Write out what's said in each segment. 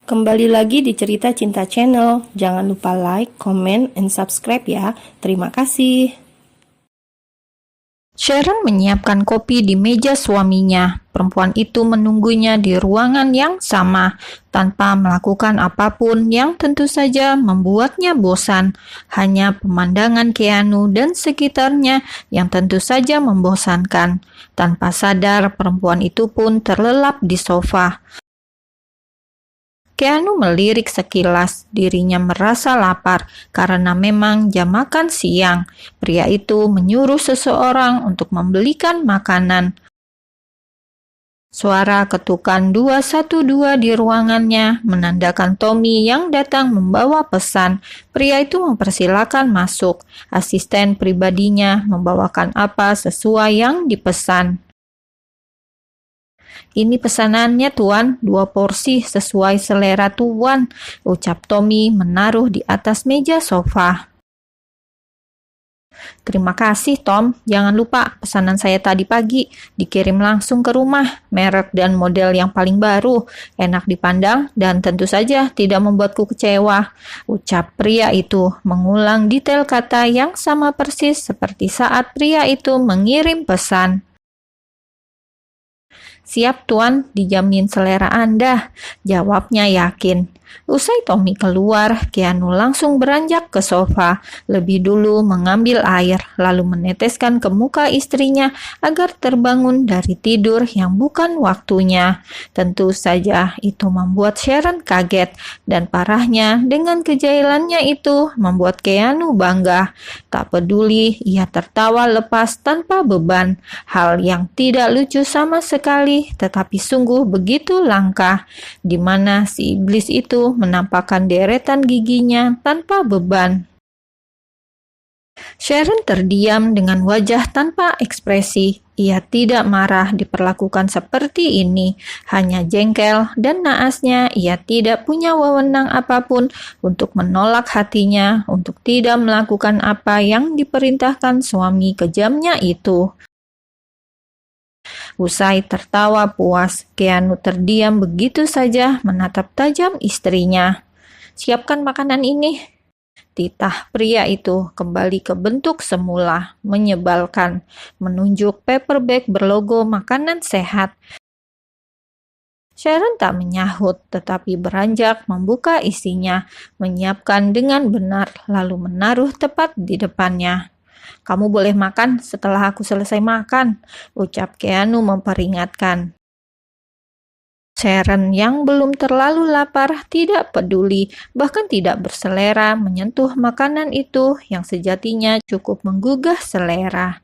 Kembali lagi di Cerita Cinta Channel. Jangan lupa like, comment, and subscribe ya. Terima kasih. Sharon menyiapkan kopi di meja suaminya. Perempuan itu menunggunya di ruangan yang sama, tanpa melakukan apapun yang tentu saja membuatnya bosan. Hanya pemandangan Keanu dan sekitarnya yang tentu saja membosankan. Tanpa sadar, perempuan itu pun terlelap di sofa. Keanu melirik sekilas, dirinya merasa lapar karena memang jam makan siang. Pria itu menyuruh seseorang untuk membelikan makanan. Suara ketukan 212 di ruangannya menandakan Tommy yang datang membawa pesan. Pria itu mempersilakan masuk. Asisten pribadinya membawakan apa sesuai yang dipesan. "Ini pesanannya, Tuan, 2 porsi sesuai selera Tuan," ucap Tommy menaruh di atas meja sofa. "Terima kasih, Tom. Jangan lupa pesanan saya tadi pagi. Dikirim langsung ke rumah. Merek dan model yang paling baru. Enak dipandang dan tentu saja tidak membuatku kecewa," ucap pria itu, mengulang detail kata yang sama persis seperti saat pria itu mengirim pesan. "Siap, Tuan, dijamin selera Anda," jawabnya yakin. Usai Tommy keluar, Keanu langsung beranjak ke sofa, lebih dulu mengambil air, lalu meneteskan ke muka istrinya agar terbangun dari tidur yang bukan waktunya. Tentu saja itu membuat Sharon kaget, dan parahnya dengan kejailannya itu membuat Keanu bangga. Tak peduli, ia tertawa lepas tanpa beban, hal yang tidak lucu sama sekali, tetapi sungguh begitu langka, di mana si iblis itu menampakkan deretan giginya tanpa beban. Sharon terdiam dengan wajah tanpa ekspresi. Ia tidak marah diperlakukan seperti ini, hanya jengkel dan naasnya ia tidak punya wewenang apapun untuk menolak hatinya untuk tidak melakukan apa yang diperintahkan suami kejamnya itu. Usai tertawa puas, Keanu terdiam begitu saja menatap tajam istrinya. "Siapkan makanan ini." Titah pria itu kembali ke bentuk semula, menyebalkan, menunjuk paper bag berlogo makanan sehat. Sharon tak menyahut, tetapi beranjak membuka isinya, menyiapkan dengan benar, lalu menaruh tepat di depannya. "Kamu boleh makan setelah aku selesai makan," ucap Keanu memperingatkan. Sharon yang belum terlalu lapar tidak peduli, bahkan tidak berselera menyentuh makanan itu yang sejatinya cukup menggugah selera.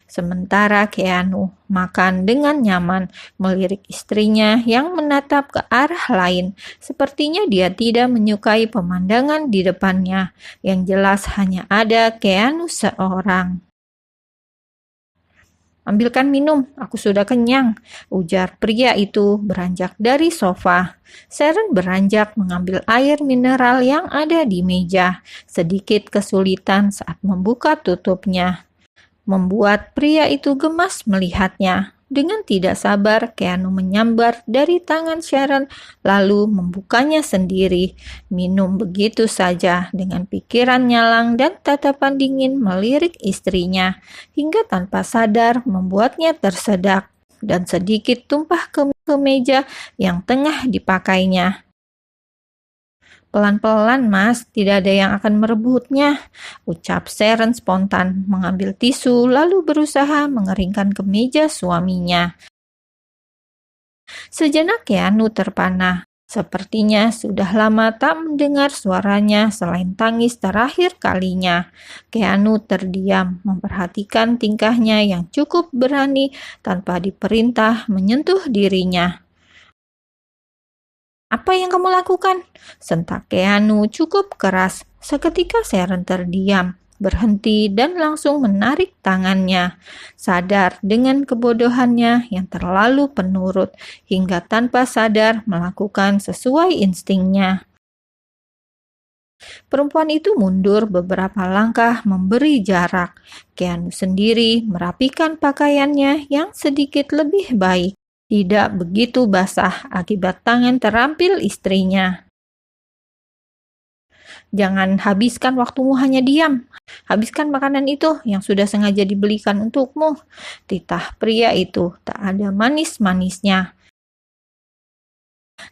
Sementara Keanu makan dengan nyaman, melirik istrinya yang menatap ke arah lain. Sepertinya dia tidak menyukai pemandangan di depannya, yang jelas hanya ada Keanu seorang. "Ambilkan minum, aku sudah kenyang," ujar pria itu beranjak dari sofa. Sharon beranjak mengambil air mineral yang ada di meja, sedikit kesulitan saat membuka tutupnya. Membuat pria itu gemas melihatnya. Dengan tidak sabar, Keanu menyambar dari tangan Sharon, lalu membukanya sendiri. Minum begitu saja, dengan pikiran nyalang dan tatapan dingin melirik istrinya, hingga tanpa sadar membuatnya tersedak, dan sedikit tumpah ke meja yang tengah dipakainya. "Pelan-pelan, Mas, tidak ada yang akan merebutnya," ucap Sharon spontan, mengambil tisu lalu berusaha mengeringkan kemeja suaminya. Sejenak Keanu terpana. Sepertinya sudah lama tak mendengar suaranya selain tangis terakhir kalinya. Keanu terdiam, memperhatikan tingkahnya yang cukup berani tanpa diperintah menyentuh dirinya. "Apa yang kamu lakukan?" sentak Keanu cukup keras. Seketika Sharon terdiam, berhenti dan langsung menarik tangannya. Sadar dengan kebodohannya yang terlalu penurut, hingga tanpa sadar melakukan sesuai instingnya. Perempuan itu mundur beberapa langkah memberi jarak. Keanu sendiri merapikan pakaiannya yang sedikit lebih baik. tidak begitu basah akibat tangan terampil istrinya. Jangan habiskan waktumu hanya diam. Habiskan makanan itu yang sudah sengaja dibelikan untukmu. Titah pria itu tak ada manis-manisnya.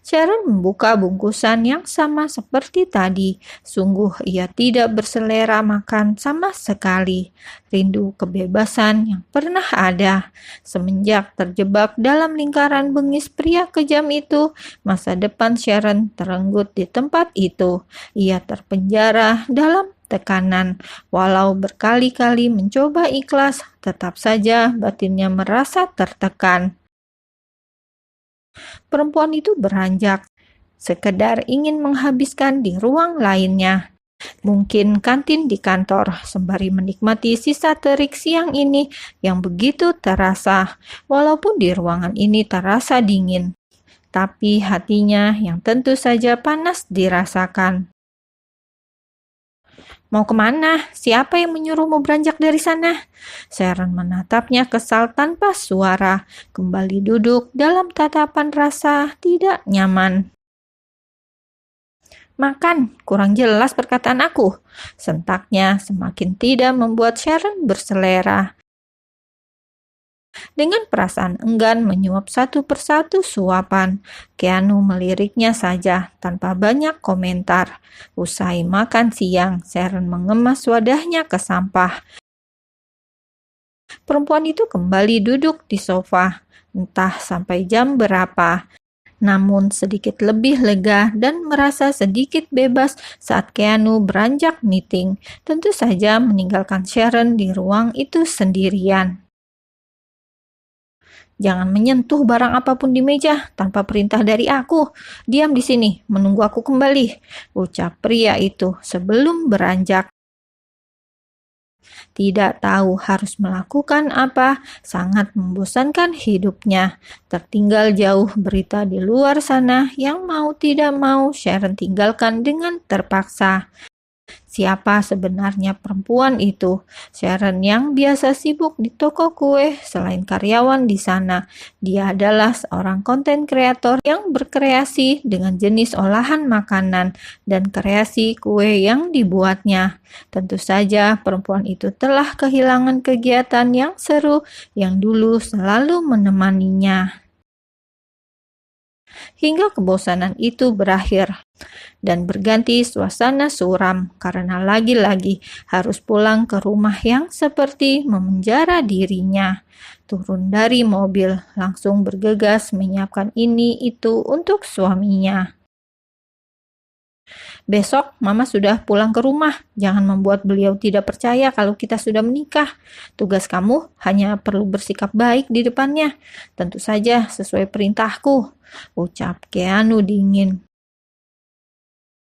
Sharon membuka bungkusan yang sama seperti tadi. Sungguh ia tidak berselera makan sama sekali. Rindu kebebasan yang pernah ada. Semenjak terjebak dalam lingkaran bengis pria kejam itu, masa depan Sharon terenggut di tempat itu. Ia terpenjara dalam tekanan. Walau berkali-kali mencoba ikhlas, tetap saja batinnya merasa tertekan. Perempuan itu beranjak, sekedar ingin menghabiskan di ruang lainnya. Mungkin kantin di kantor, sembari menikmati sisa terik siang ini yang begitu terasa, walaupun di ruangan ini terasa dingin. Tapi hatinya yang tentu saja panas dirasakan. Mau kemana? Siapa yang menyuruhmu beranjak dari sana? Sharon menatapnya kesal tanpa suara, kembali duduk dalam tatapan rasa tidak nyaman. Makan, kurang jelas perkataan aku. Sentaknya semakin tidak membuat Sharon berselera. Dengan perasaan enggan menyuap satu persatu suapan, Keanu meliriknya saja tanpa banyak komentar. Usai makan siang, Sharon mengemas wadahnya ke sampah. Perempuan itu kembali duduk di sofa, entah sampai jam berapa. Namun sedikit lebih lega dan merasa sedikit bebas saat Keanu beranjak meeting. Tentu saja meninggalkan Sharon di ruang itu sendirian. Jangan menyentuh barang apapun di meja tanpa perintah dari aku. Diam di sini, menunggu aku kembali, ucap pria itu sebelum beranjak. Tidak tahu harus melakukan apa, sangat membosankan hidupnya. Tertinggal jauh berita di luar sana yang mau tidak mau Sharon tinggalkan dengan terpaksa. Siapa sebenarnya perempuan itu? Sharon yang biasa sibuk di toko kue selain karyawan di sana. Dia adalah seorang konten kreator yang berkreasi dengan jenis olahan makanan dan kreasi kue yang dibuatnya. Tentu saja perempuan itu telah kehilangan kegiatan yang seru yang dulu selalu menemaninya. Hingga kebosanan itu berakhir dan berganti suasana suram karena lagi-lagi harus pulang ke rumah yang seperti memenjara dirinya. Turun dari mobil, langsung bergegas menyiapkan ini itu untuk suaminya. Besok Mama sudah pulang ke rumah. Jangan membuat beliau tidak percaya kalau kita sudah menikah. Tugas kamu hanya perlu bersikap baik di depannya. Tentu saja sesuai perintahku, ucap Keanu dingin.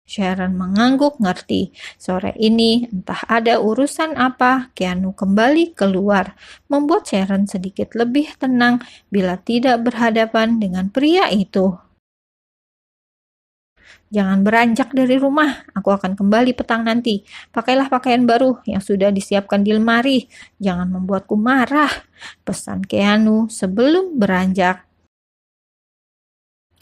Sharon mengangguk ngerti. Sore ini entah ada urusan apa, Keanu kembali keluar, membuat Sharon sedikit lebih tenang bila tidak berhadapan dengan pria itu. Jangan beranjak dari rumah, aku akan kembali petang nanti. Pakailah pakaian baru yang sudah disiapkan di lemari. Jangan membuatku marah, pesan Keanu sebelum beranjak.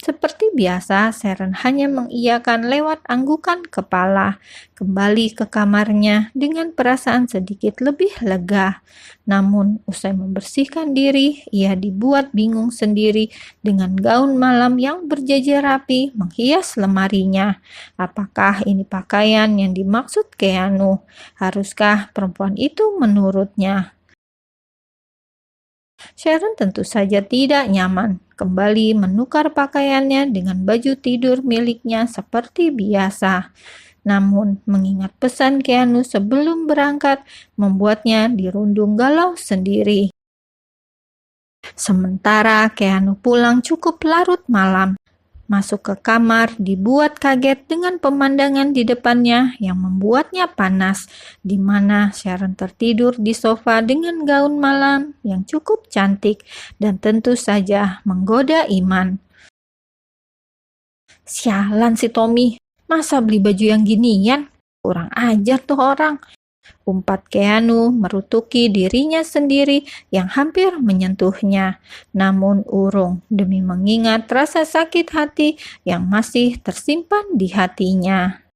Seperti biasa, Sharon hanya mengiyakan lewat anggukan kepala, kembali ke kamarnya dengan perasaan sedikit lebih lega. Namun, usai membersihkan diri, ia dibuat bingung sendiri dengan gaun malam yang berjajar rapi menghias lemarinya. Apakah ini pakaian yang dimaksud Keanu? Haruskah perempuan itu menurutnya? Sharon tentu saja tidak nyaman, kembali menukar pakaiannya dengan baju tidur miliknya seperti biasa. Namun, mengingat pesan Keanu sebelum berangkat, membuatnya dirundung galau sendiri. Sementara Keanu pulang cukup larut malam. Masuk ke kamar dibuat kaget dengan pemandangan di depannya yang membuatnya panas, di mana Sharon tertidur di sofa dengan gaun malam yang cukup cantik dan tentu saja menggoda iman. Sialan si Tommy, masa beli baju yang ginian? Kurang ajar tuh orang. Umpat Keanu merutuki dirinya sendiri yang hampir menyentuhnya, namun urung demi mengingat rasa sakit hati yang masih tersimpan di hatinya.